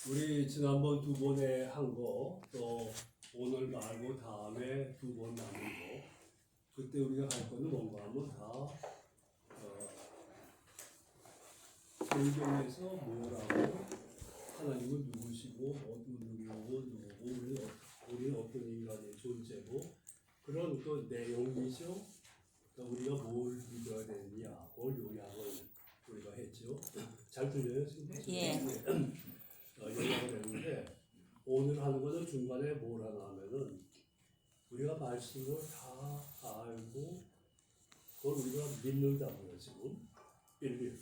우리 지난번 두 번에 한 거, 또 오늘 말고 다음에 두 번 남은 거, 그때 우리가 할 거는 뭔가 하면 다 성경에서 뭐라고 하나님은 누구시고 누구고 우리는 어떤 인간의 존재고 그런 그 내용이죠. 그러니까 우리가 뭘 믿어야 되느냐, 그걸 요약을 우리가 했죠. 잘 들려요 지금? 예. 요약을 했는데 오늘 하는 거는 중간에 뭘 하나 하면은 우리가 말씀을 다 알고 그걸 우리가 믿는다고요 지금. 근데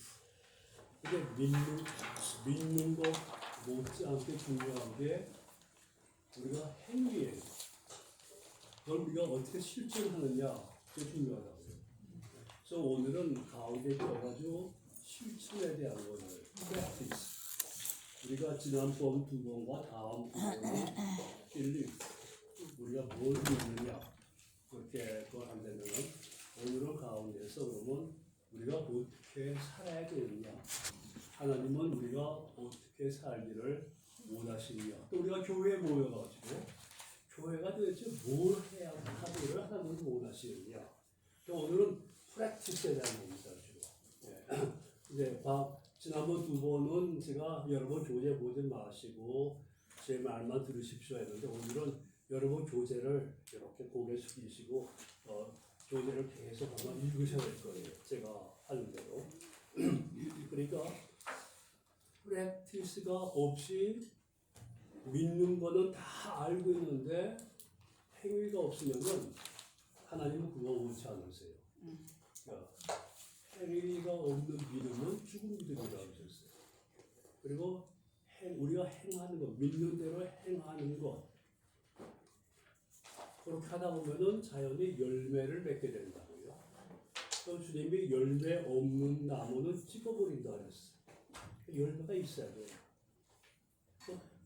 믿는 것 못지않게 중요한 게 우리가 행위예요. 그걸 우리가 어떻게 실천하느냐 그게 중요하다고요. 그래서 오늘은 가운데 껴가지고 실천에 대한 거를 practice. 우리가 지난번 두 번과 다음 두 번은 우리가 뭘 믿느냐 그렇게 그걸 한다면은 오늘은 가운데서 그러면 우리가 어떻게 살아야 되느냐, 하나님은 우리가 어떻게 살기를 원하시느냐, 또 우리가 교회에 모여가지고 교회가 도대체 뭘 해야 하기를 하나님은 원하시느냐, 또 오늘은 프랙티스에 대한 겁니다. 이제 지난번 두 번은 제가 여러분 교재 보지 마시고 제 말만 들으십시오 했는데 오늘은 여러분 교재를 이렇게 고개 숙이시고 교재를 계속 아마 읽으셔야 될 거예요. 제가 하는 대로. 그러니까 프랙티스가 없이 믿는 거는 다 알고 있는데 행위가 없으면은 하나님은 그거 원치 않으세요. 그러니까 행위가 없는 믿음은 죽은 믿음이라고 하셨어요. 그리고 우리가 행하는 것, 믿는 대로 행하는 것, 그렇게 하다 보면은 자연히 열매를 맺게 된다고요. 또 주님이 열매 없는 나무는 찝어버린다 그랬어요. 열매가 있어야 돼요.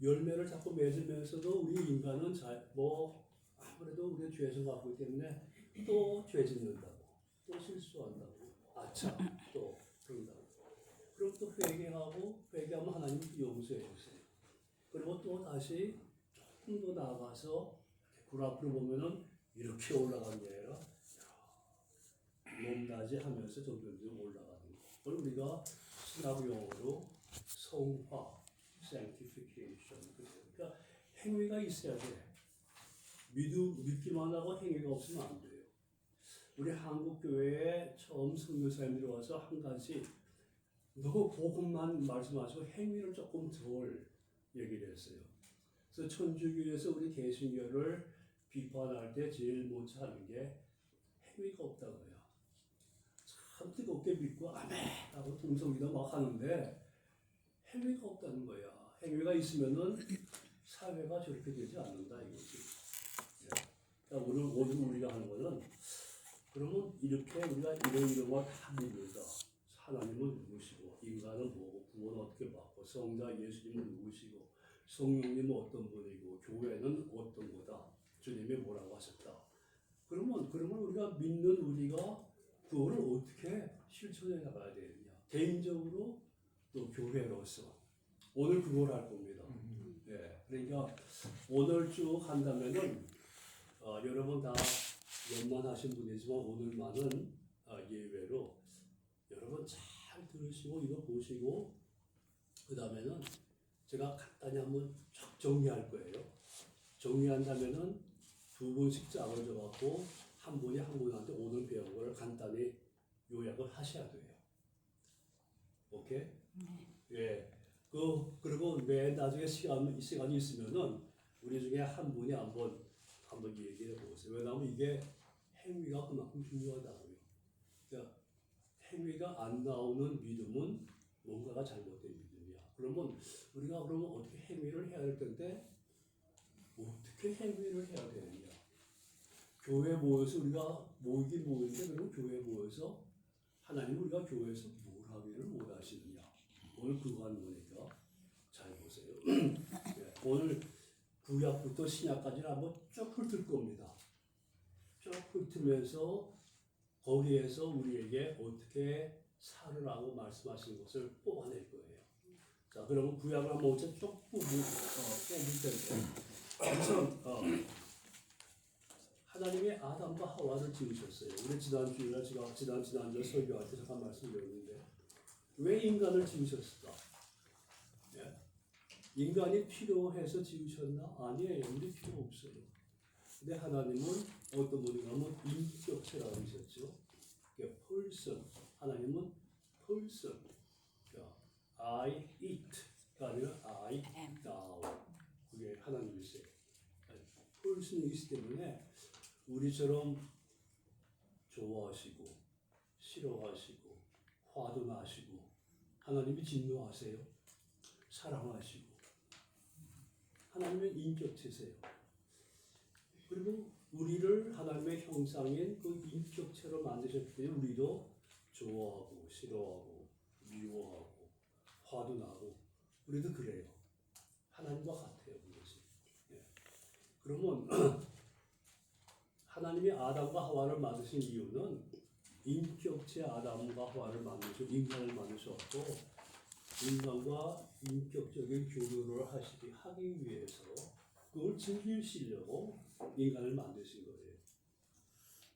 열매를 자꾸 맺으면서도 우리 인간은 아무래도 우리가 죄성 갖고 있기 때문에 또 죄 짓는다고, 또 실수한다고, 또 그런다고. 그럼 또 회개하면 하나님 용서해 주세요. 그리고 또 다시 조금 더 나아가서 굴 앞으로 보면은 이렇게 올라가는 게 아니라 높낮이 하면서 점점 올라가는 거. 그걸 우리가 신학 용어로 성화, sanctification. 그러니까 행위가 있어야 돼. 믿기만 하고 행위가 없으면 안 돼요. 우리 한국 교회에 처음 선교사님들이 와서 한 가지 너무 복음만 말씀하시고 행위를 조금 덜 얘기를 했어요. 그래서 천주교에서 우리 개신교를 비판할 때 제일 먼저 하는 게 행위가 없다고요. 참 뜨겁게 믿고 아멘 하고 동성기도 막 하는데 행위가 없다는 거야. 행위가 있으면은 사회가 저렇게 되지 않는다 이거지. 그러니까 오늘 우리가 하는 거는 그러면 이렇게 우리가 이런 걸 다 믿는다. 하나님은 누구시고 인간은 뭐고 구원은 어떻게 받고 성자 예수님은 누구시고 성령님은 어떤 분이고 교회는 어떤 거다. 주님이 뭐라고 하셨다. 그러면 우리가 믿는 우리가 그거를 어떻게 실천해 나가야 되느냐. 개인적으로 또 교회로서 오늘 그걸 할 겁니다. 네, 그러니까 오늘 쭉 한다면은 여러분 다 연만하신 분이지만 오늘만은 예외로 여러분 잘 들으시고 이거 보시고 그 다음에는 제가 간단히 한번 쫙 정리할 거예요. 정리한다면은 두 분씩 짝을 줘갖고 한 분이 한 분한테 오늘 배운 걸 간단히 요약을 하셔야 돼요. 오케이? 예. 그리고 맨 나중에 시간이 있으면은 우리 중에 한 분이 한번 얘기해 보세요. 왜냐하면 이게 행위가 그만큼 중요하다고요. 그러니까 행위가 안 나오는 믿음은 뭔가가 잘못된 믿음이야. 그러면 우리가 어떻게 행위를 해야 될 텐데 어떻게 행위를 해야 되느냐? 교회 모여서 우리가 모이는데 그럼 교회 모여서 하나님 우리가 교회에서 뭘 하기를 원하시느냐? 오늘 그거 하는 거니까 잘 보세요. 네, 오늘 구약부터 신약까지를 한번 쭉 훑을 겁니다. 쭉 훑으면서 거기에서 우리에게 어떻게 살으라고 말씀하신 것을 뽑아낼 거예요. 자, 그러면 구약을 한번 먼저 쭉 뽑을 텐데 우선 하나님이 아담과 하와를 지으셨어요. 우리 지난주에 제가 지난주에 설교할 때 잠깐 말씀드렸는데 왜 인간을 지으셨을까? 예? 인간이 필요해서 지으셨나? 아니에요. 우리 필요 없어요. 근데 하나님은 어떤 분이냐면 인격체라고 하셨죠. person. 하나님은 person. I eat가 아니라 I now. 그게 하나님이세요. person이기 때문에 우리처럼 좋아하시고 싫어하시고 화도 나시고 하나님이 진노하세요. 사랑하시고 하나님은 인격체세요. 그리고 우리를 하나님의 형상인 그 인격체로 만드셨기 때문에 우리도 좋아하고 싫어하고 미워하고 화도 나고 우리도 그래요. 하나님과 같아요. 그것이. 예. 그러면 하나님이 아담과 하와를 만드신 이유는 인격체 아담과 하와를 만드시고 인간을 만드셨고 인간과 인격적인 교류를 하기 위해서 그걸 즐기시려고 인간을 만드신 거예요.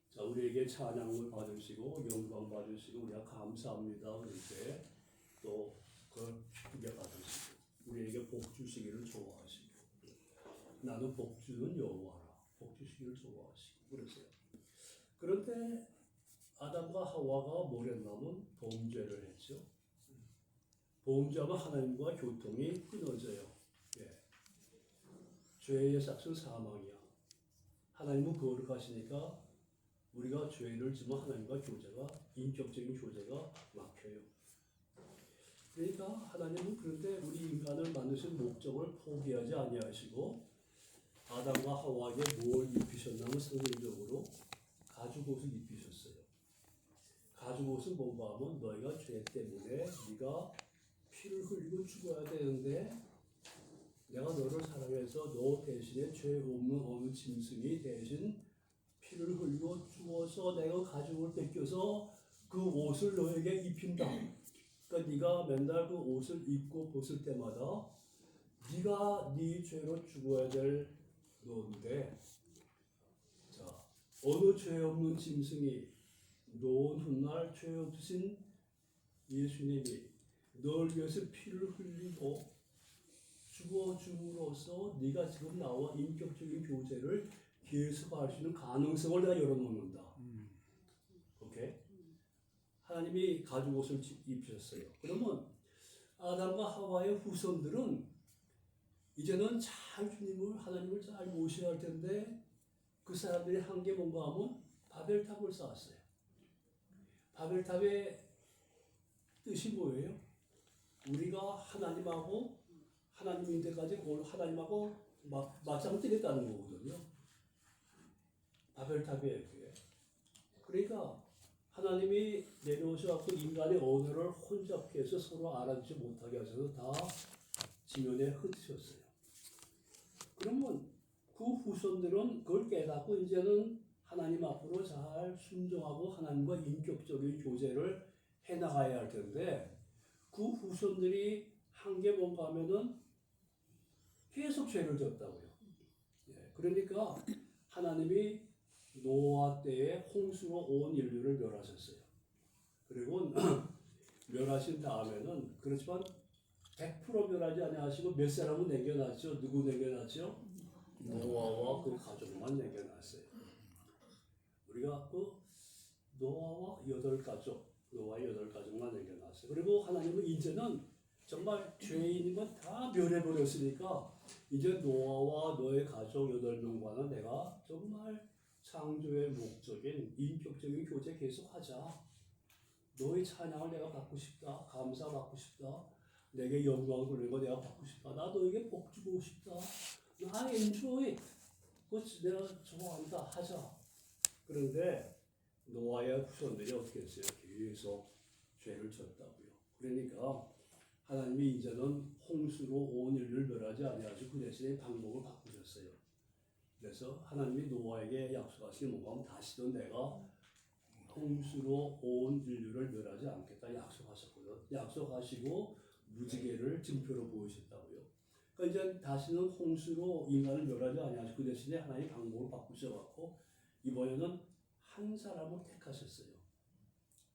자, 우리에게 찬양을 받으시고 영광 받으시고 우리가 감사합니다 그럴 때 또 그걸 기쁘게 받으시고 우리에게 복 주시기를 좋아하시고 나는 복 주는 여호와라 복 주시기를 좋아하시고 그랬어요. 그런데 아담과 하와가 뭘 했냐면 범죄를 했죠. 범죄하면 하나님과 교통이 끊어져요. 예. 죄의 삭은 사망이야. 하나님은 거룩하시니까 우리가 죄를 지면 하나님과 교제가 인격적인 교제가 막혀요. 그러니까 하나님은 그런데 우리 인간을 만드신 목적을 포기하지 아니하시고 아담과 하와에게 뭘 입히셨냐면 상징적으로 가죽옷을 입히셨어요. 가죽옷은 뭔가 하면 너희가 죄 때문에 네가 피를 흘리고 죽어야 되는데 내가 너를 사랑해서 너 대신에 죄 없는 어느 짐승이 대신 피를 흘리고 죽어서 내가 가죽을 벗겨서 그 옷을 너에게 입힌다. 그러니까 네가 맨날 그 옷을 입고 벗을 때마다 네가 네 죄로 죽어야 될 너인데 자 어느 죄 없는 짐승이 노은 훗날 죄 없으신 예수님이 널 위해서 피를 흘리고 죽어줌으로써 네가 지금 나와 인격적인 교제를 계속할 수 있는 가능성을 내가 열어놓는다. 오케이? 하나님이 가죽옷을 입히셨어요. 그러면 아담과 하와의 후손들은 이제는 잘 주님을 하나님을 잘 모셔야 할 텐데 그 사람들이 한 게 뭔가 하면 바벨탑을 쌓았어요. 바벨탑의 뜻이 뭐예요? 우리가 하나님하고 하나님인 데까지 하나님하고 맞짱 뜨겠다는 거거든요. 바벨탑이에요. 그게. 그러니까 하나님이 내려오셔서 인간의 언어를 혼잡케 해서 서로 알아듣지 못하게 하셔서 다 지면에 흩으셨어요. 그러면 그 후손들은 그걸 깨닫고 이제는 하나님 앞으로 잘 순종하고 하나님과 인격적인 교제를 해나가야 할 텐데 그 후손들이 한 게 뭔가 하면은 계속 죄를 졌다고요. 예, 그러니까 하나님이 노아 때에 홍수로 온 인류를 멸하셨어요. 그리고 멸하신 다음에는 그렇지만 100% 멸하지 아니하시고 몇 사람은 남겨놨죠. 누구 남겨놨죠? 노아와 그 가족만 남겨놨어요. 우리가 그 노아와 8가족만 남겨놨어요. 그리고 하나님은 이제는 정말 죄인인 건 다 멸해버렸으니까 이제 노아와 너의 가족 8명과는 내가 정말 창조의 목적인 인격적인 교제 계속하자. 너의 찬양을 내가 받고 싶다. 감사 받고 싶다. 내게 영광을 돌리고 내가 받고 싶다. 나 너에게 복 주고 싶다. I enjoy. 그거 내가 좋아한다. 하자. 그런데 노아의 후손들이 어떻게 했어요? 계속 죄를 졌다고요. 그러니까 하나님이 이제는 홍수로 온 인류를 멸하지 아니하시고 그 대신에 방법을 바꾸셨어요. 그래서 하나님이 노아에게 약속하신 뭔가 하면 다시는 내가 홍수로 온 인류를 멸하지 않겠다 약속하셨거든. 약속하시고 무지개를 증표로 보이셨다고요. 그러니까 이제 다시는 홍수로 인간을 멸하지 아니하시고 그 대신에 하나님 방법을 바꾸셔갖고 이번에는 한 사람을 택하셨어요.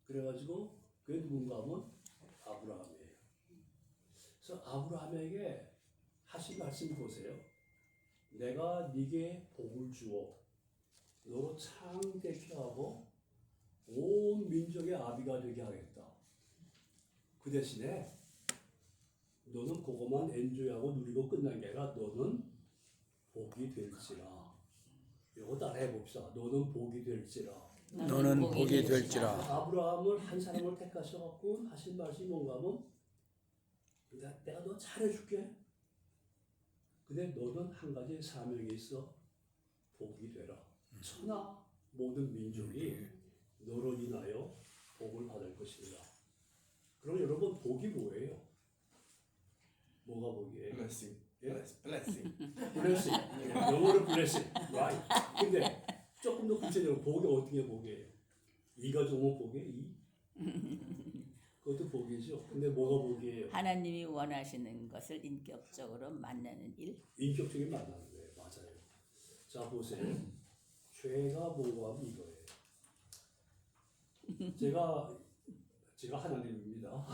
그래가지고 그게 누군가 하면 아브라함이에요. 그래서 아브라함에게 하신 말씀 보세요. 내가 네게 복을 주어 너로 창대케 하고 온 민족의 아비가 되게 하겠다. 그 대신에 너는 그것만 엔조이하고 누리고 끝난 게 아니라 너는 복이 될지라. 이거 따라해 봅시다. 너는 복이 될지라. 너는 복이 될지라. 아브라함을 한 사람을 택하셔갖고 하신 말씀이 뭔가 하면 내가 너 잘해줄게. 근데 너는 한 가지 사명이 있어. 복이 되라. 천하 모든 민족이 너로 인하여 복을 받을 것이다. 그럼 여러분 복이 뭐예요? 뭐가 복이에요? Blessing. 예? Blessing. blessing. 영어로 blessing. Right. 근데 조금 더 구체적으로 복이 어떻게 복이에요? 이가 좋으면 복이에요? 이? 그것도 복이죠. 근데 뭐가 복이에요? 하나님이 원하시는 것을 인격적으로 만나는 일. 인격적인 만나는 거예요. 맞아요. 자 보세요. 죄가 뭐가 하면 이거예요. 제가 하나님입니다.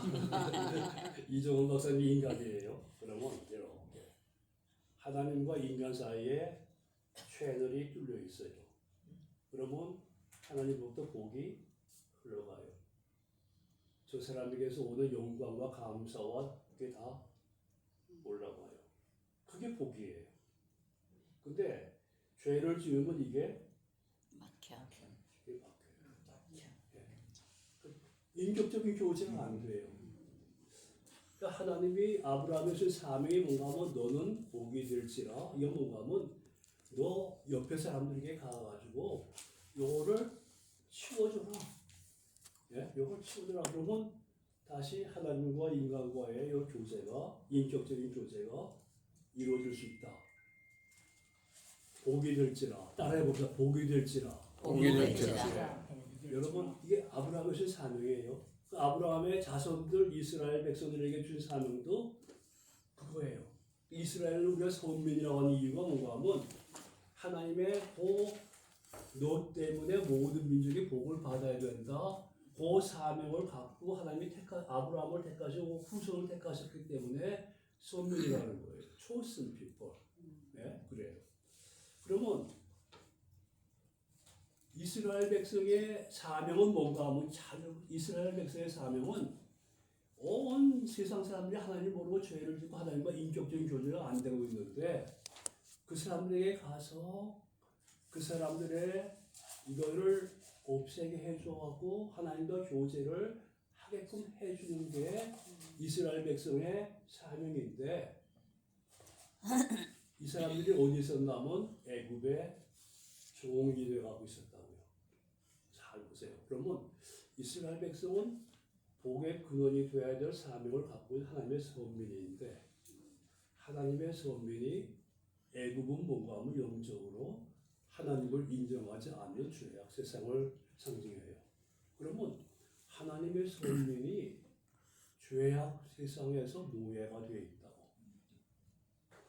이종훈 박사님 인간이에요. 그러면 이렇게 하나님과 인간 사이에 채널이 뚫려 있어요. 그러면 하나님부터 복이 흘러가요. 저 사람에게서 오는 영광과 감사와 그게 다 올라가요. 그게 복이에요. 근데 죄를 지으면 이게 막혀. 막혀요. 인격적인 교제가 안 돼요. 그러니까 하나님이 아브라함의 준 사명이 뭔가 하면 너는 복이 될지라. 이거 뭔가 하면 너 옆에 사람들에게 가가지고 요거를 치워줘라. 예? 요걸 치워줘라. 그러면 다시 하나님과 인간과의 요 교제가 인격적인 교제가 이루어질 수 있다. 복이 될지라. 따라해봅시다. 복이 될지라. 복이 될지라. 여러분 이게 아브라함의 준 사명이에요. 그 아브라함의 자손들 이스라엘 백성들에게 준 사명도 그거예요. 이스라엘을 우리가 선민이라고 하는 이유가 뭔가 하면 하나님의 너 때문에 모든 민족이 복을 받아야 된다. 그 사명을 갖고 하나님이 아브라함을 택하시고 후손을 택하셨기 때문에 선민이라는 거예요. chosen people. 네, 그래요. 그러면 이스라엘 백성의 사명은 뭔가 하면 이스라엘 백성의 사명은 온 세상 사람들이 하나님 모르고 죄를 짓고 하나님과 인격적인 교제가 안 되고 있는데 그 사람들에게 가서 그 사람들의 이거를 없애게 해줘하고 하나님과 교제를 하게끔 해주는 게 이스라엘 백성의 사명인데 이 사람들이 어디 있었냐면 애굽에 종이 되어가고 있었다고요. 잘 보세요. 그러면 이스라엘 백성은 복의 근원이 되어야 될 사명을 갖고 있는 하나님의 선민인데 하나님의 선민이 애굽은 뭔가 하면 영적으로 하나님을 인정하지 않는 죄악 세상을 상징해요. 그러면 하나님의 선민이 죄악 세상에서 노예가 되어 있다고.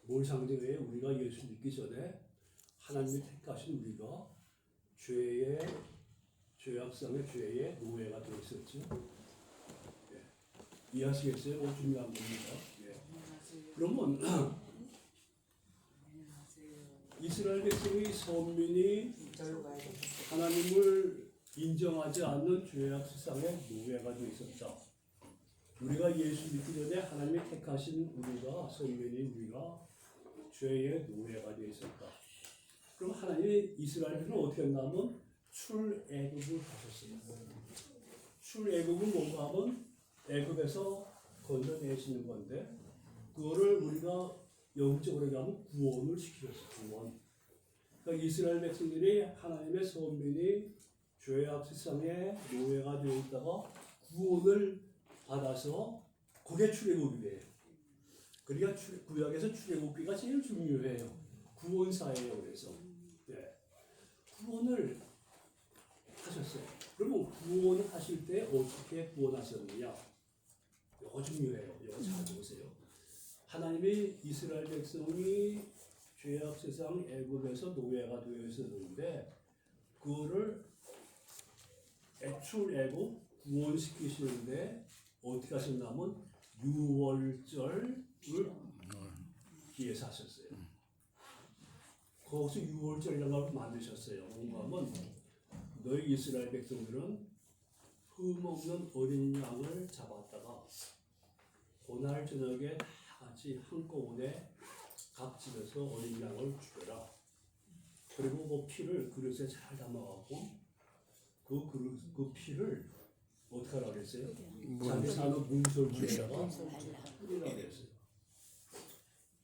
뭘 상징해요? 우리가 예수 믿기 전에 하나님이 택하신 우리가 죄악상의 죄의 노예가 되어 있었죠. 예. 이해하시겠어요? 중요한 겁니다. 예. 그러면 이스라엘 백성의 선민이 하나님을 인정하지 않는 죄악 세상의 노예가 되어 있었다. 우리가 예수 믿기 전에 하나님이 택하신 우리가 선민이 우리가 죄의 노예가 되어 있었다. 그럼 하나님이 이스라엘을 어떻게 했냐면 출애굽을 하셨어요. 출애굽은 뭔가 하면 애굽에서 건져내시는 건데 그거를 우리가 영적으로 가면 구원을 시키셨어요. 구원. 그러니까 이스라엘 백성들이 하나님의 선민이 죄악 세상에 노예가 되어 있다가 구원을 받아서 그게 출애굽이에요. 그러니까 구약에서 출애굽기가 제일 중요해요. 구원사예요. 그래서 네. 구원을 하셨어요. 그러면 구원을 하실 때 어떻게 구원하셨느냐? 이거 중요해요. 이거 잘 보세요. 하나님이 이스라엘 백성이 죄악 세상 애굽에서 노예가 되어 있었는데 그거를 출애굽 구원시키시는데 어떻게 하셨냐면 유월절을 기해서 하셨어요. 거기서 유월절이라는 걸 만드셨어요. 뭔가 하면 너희 이스라엘 백성들은 흠없는 어린 양을 잡았다가 그날 저녁에 다 같이 한꺼번에 각 집에서 어린 양을 죽여라. 그리고 그 피를 그릇에 잘 담아갖고 그 피를 어떻게 하라고 그랬어요? 자기 사는 문설주에다가 뿌리라고 그랬어요.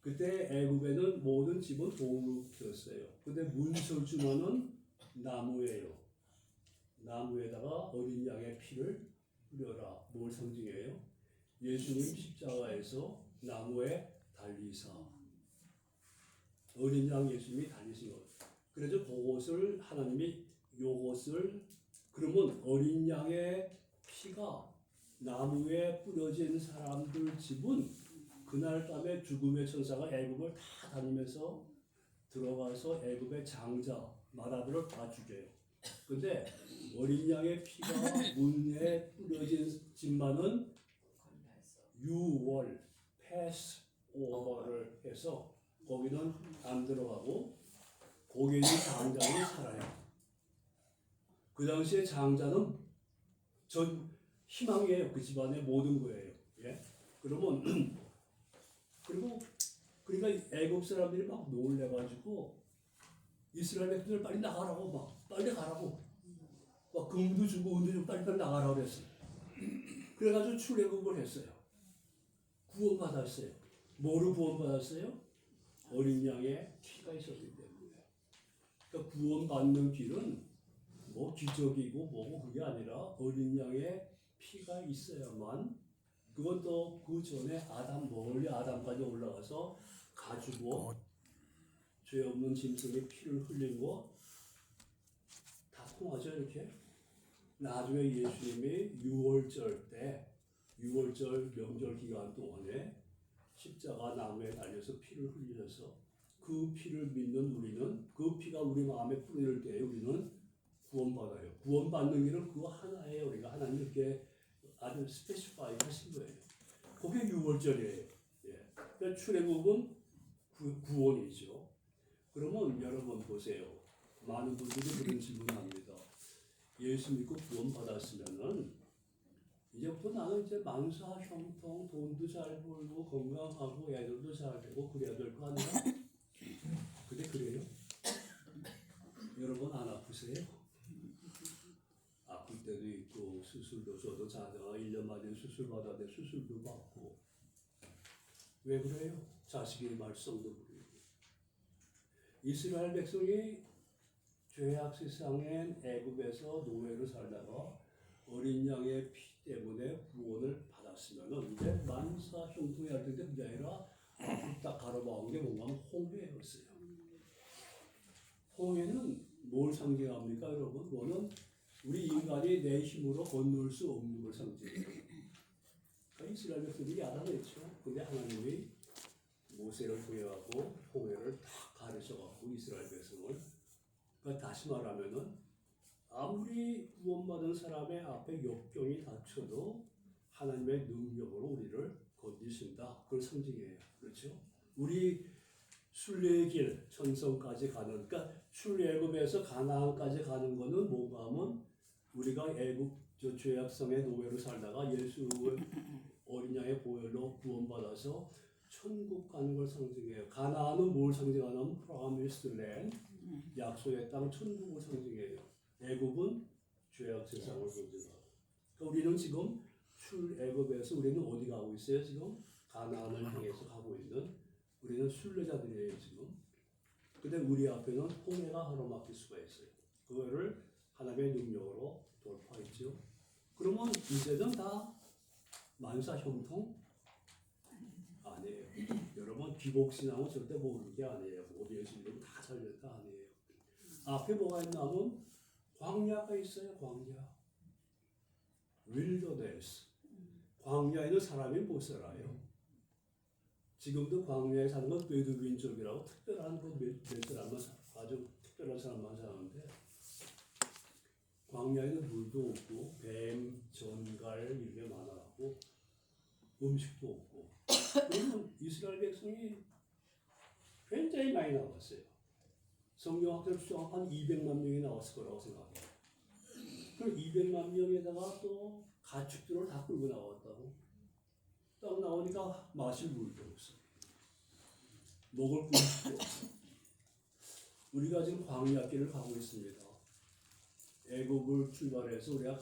그때 애굽에는 모든 집은 돌로 피웠어요. 근데 문설주만은 나무예요. 나무에다가 어린 양의 피를 뿌려라. 뭘 상징해요? 예수님 십자가에서 나무에 달리사 어린 양 예수님이 달리신 것. 그래서 그것을 하나님이 요것을 그러면 어린 양의 피가 나무에 뿌려진 사람들 집은 그날 밤에 죽음의 천사가 애굽을 다 다니면서 들어가서 애굽의 장자 마다들을 다 죽여요. 근데 어린 양의 피가 문에 뿌려진 집만은 유월 패스 오버를 해서 거기는 안 들어가고 거기 있는 장자는 살아요. 그 당시에 장자는 전 희망이에요. 그 집안의 모든 거예요. 예? 그러면 그리고 그러니까 애굽 사람들이 막 놀래가지고 이스라엘 백성들 빨리 나가라고 막 빨리 가라고 막 금도 주고 은도 주고 빨리 나가라고 그랬어요. 그래가지고 출애굽을 했어요. 구원받았어요. 뭐로 구원받았어요? 어린 양의 피가 있었기 때문에. 그러니까 구원받는 길은 뭐 기적이고 뭐고 그게 아니라 어린 양의 피가 있어야만 그건 또 그 전에 멀리 아담까지 올라가서 가지고 죄 없는 짐승의 피를 흘린 거 다 통하죠 이렇게. 나중에 예수님이 6월절 명절 기간 동안에 십자가 나무에 달려서 피를 흘리셔서 그 피를 믿는 우리는 그 피가 우리 마음에 뿌릴 때 우리는 구원받아요. 구원받는 길은 그거 하나예요. 우리가 하나님 이렇게 아주 스페시파이 하신 거예요. 그게 6월절이에요. 예. 그러니까 출애굽은 구원이죠. 그러면 여러분 보세요. 많은 분들이 그런 질문합니다. 예수 믿고 구원받았으면은 이제부터 나는 이제 만사 형통 돈도 잘 벌고 건강하고 애들도 잘 되고 그래야 될 거 아니야? 근데 그래요? 여러분 안 아프세요? 아플 때도 있고 수술도 저도 자다가 1년 만에 수술 받았는데 수술도 받고 왜 그래요? 자식의 말썽도 부리고 이스라엘 백성이 죄악 세상엔 애굽에서 노예로 살다가 어린 양의 피 때문에 구원을 받았으면은 이제 만사 형통이 할 텐데 그게 아니라 앞으로 딱 가로막은 게 뭔가 하면 홍해였어요. 홍해는 뭘 상징합니까, 여러분? 그거는 우리 인간이 내 힘으로 건널 수 없는 걸 상징해요. 그러니까 이스라엘 백성들이 알아냈죠. 근데 하나님이 모세를 구해하고 홍해를 다 가르쳐갖고 이스라엘 백성을 그러니까 다시 말하면은 아무리 구원받은 사람의 앞에 역경이 닥쳐도 하나님의 능력으로 우리를 건지신다. 그걸 상징해요. 그렇죠? 우리 순례의 길, 천성까지 가는, 그러니까 출애굽에서 가나안까지 가는 거는 뭔가 하면 우리가 애굽 저 죄악성의 노예로 살다가 예수 어린 양의 보혈로 구원받아서 천국 가는 걸 상징해요. 가나안은 뭘 상징하냐면 프라미스드 랜드, 약속의 땅 천국을 상징해요. 애굽은 죄악 세상을 상징하고. 그러니까 우리는 지금 출애굽에서 우리는 어디 가고 있어요? 지금 가나안을 향해서 가고 있는 우리는 순례자들이에요 지금. 근데 우리 앞에는 홍해가 가로막힐 수가 있어요. 그거를 하나님의 능력으로 돌파했죠. 그러면 이제는 다 만사 형통 아니에요. 여러분 기복신앙은 절대 모르는 게 아니에요. 모든 예수님은 다 살렸다 아니에요. 앞에 뭐가 있냐면 광야가 있어요. 광야. 윌더네스. 광야에는 사람이 못 살아요. 지금도 광야에 사는 건 베두인족이라고 특별한 몇 사람만 아주 특별한 사람만 사는데 광야에는 물도 없고 뱀, 전갈 이런 게 많아갖고 음식도 없고 그러면 이스라엘 백성이 굉장히 많이 나왔어요. 성경학자를 추정한 200만 명이 나왔을 거라고 생각해요. 그럼 200만 명에다가 또 가축들을 다 끌고 나왔다고. 딱 나오니까 마실 물도 없어. 먹을 음식도 없어. 우리가 지금 광야길을 가고 있습니다. 애국을 출발해서 우리가